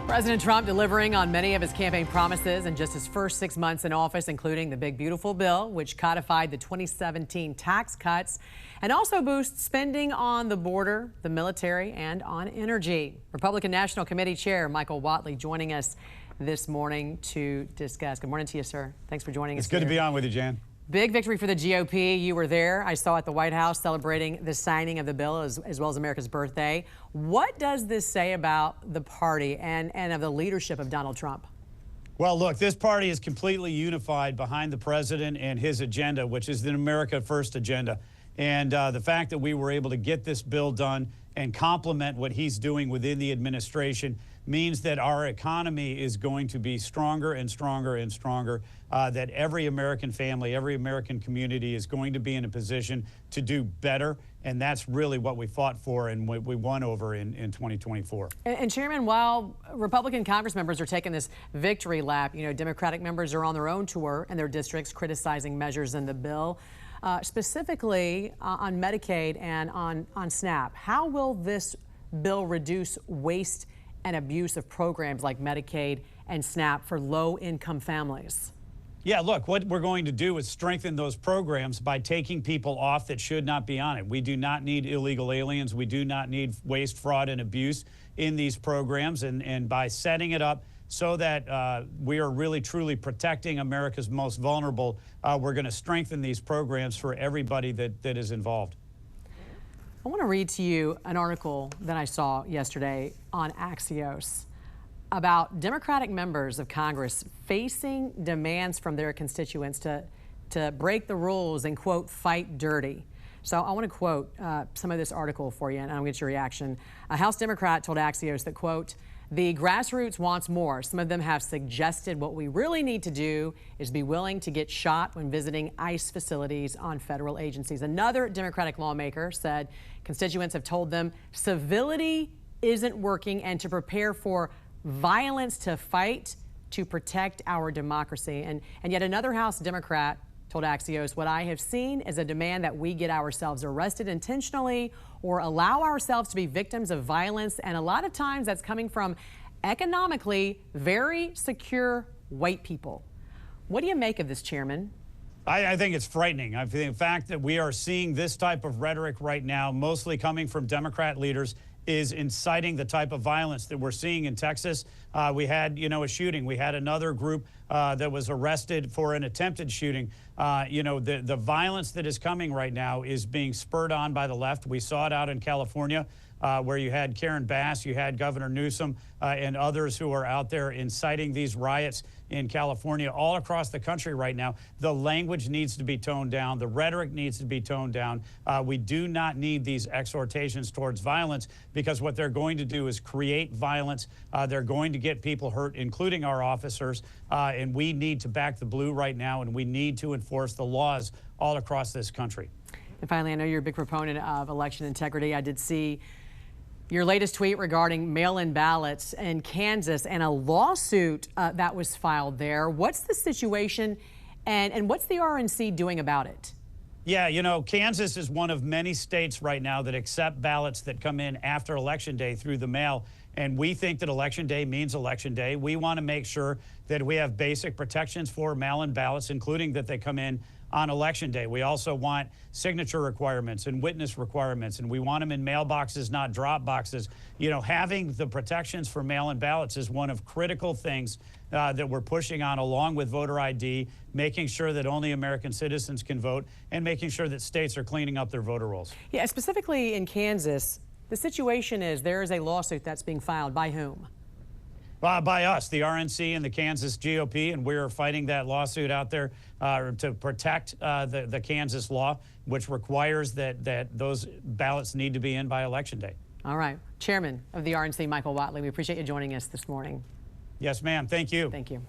President Trump delivering on many of his campaign promises in just his first 6 months in office, including the big beautiful bill, which codified the 2017 tax cuts and also boosts spending on the border, the military, and on energy. Republican National Committee Chair Michael Whatley joining us this morning to discuss. Good morning to you, sir. Thanks for joining us. It's good to be on with you, Jan. Big victory for the GOP. You were there, I saw, at the White House celebrating the signing of the bill as well as America's birthday. What does this say about the party and of the leadership of Donald Trump? Well, look, this party is completely unified behind the president and his agenda, which is the America First agenda. And the fact that we were able to get this bill done and complement what he's doing within the administration means that our economy is going to be stronger and stronger and stronger, that every American family, every American community is going to be in a position to do better. And that's really what we fought for and what we won over in 2024. And Chairman, while Republican Congress members are taking this victory lap, you know, Democratic members are on their own tour in their districts criticizing measures in the bill. Specifically on Medicaid and on SNAP. How will this bill reduce waste and abuse of programs like Medicaid and SNAP for low-income families? Yeah, look, what we're going to do is strengthen those programs by taking people off that should not be on it. We do not need illegal aliens. We do not need waste, fraud, and abuse in these programs. And by setting it up so that we are really, truly protecting America's most vulnerable, we're going to strengthen these programs for everybody that is involved. I want to read to you an article that I saw yesterday on Axios about Democratic members of Congress facing demands from their constituents to break the rules and, quote, fight dirty. So I want to quote some of this article for you, and I'll get your reaction. A House Democrat told Axios that, quote, "The grassroots wants more. Some of them have suggested what we really need to do is be willing to get shot when visiting ICE facilities on federal agencies." Another Democratic lawmaker said constituents have told them civility isn't working and to prepare for violence to fight to protect our democracy. And yet another House Democrat told Axios, "What I have seen is a demand that we get ourselves arrested intentionally or allow ourselves to be victims of violence. And a lot of times that's coming from economically very secure white people." What do you make of this, Chairman? I think it's frightening. I think the fact that we are seeing this type of rhetoric right now, mostly coming from Democrat leaders, is inciting the type of violence that we're seeing in Texas. We had, a shooting. We had another group that was arrested for an attempted shooting. The violence that is coming right now is being spurred on by the left. We saw it out in California, where you had Karen Bass, you had Governor Newsom, and others who are out there inciting these riots in California, all across the country right now. The language needs to be toned down. The rhetoric needs to be toned down. We do not need these exhortations towards violence, because what they're going to do is create violence. They're going to get people hurt, including our officers. And we need to back the blue right now, and we need to enforce the laws all across this country. And finally, I know you're a big proponent of election integrity. I did see your latest tweet regarding mail-in ballots in Kansas and a lawsuit that was filed there. What's the situation and what's the RNC doing about it? Yeah, Kansas is one of many states right now that accept ballots that come in after Election Day through the mail. And we think that Election Day means Election Day. We want to make sure that we have basic protections for mail-in ballots, including that they come in on Election Day. We also want signature requirements and witness requirements, and we want them in mailboxes, not drop boxes. Having the protections for mail-in ballots is one of critical things that we're pushing on, along with voter ID, making sure that only American citizens can vote, and making sure that states are cleaning up their voter rolls. Yeah, specifically in Kansas, the situation is there is a lawsuit that's being filed. By whom? By us, the RNC and the Kansas GOP, and we're fighting that lawsuit out there to protect the Kansas law, which requires that those ballots need to be in by Election Day. All right. Chairman of the RNC, Michael Whatley, we appreciate you joining us this morning. Yes, ma'am. Thank you. Thank you.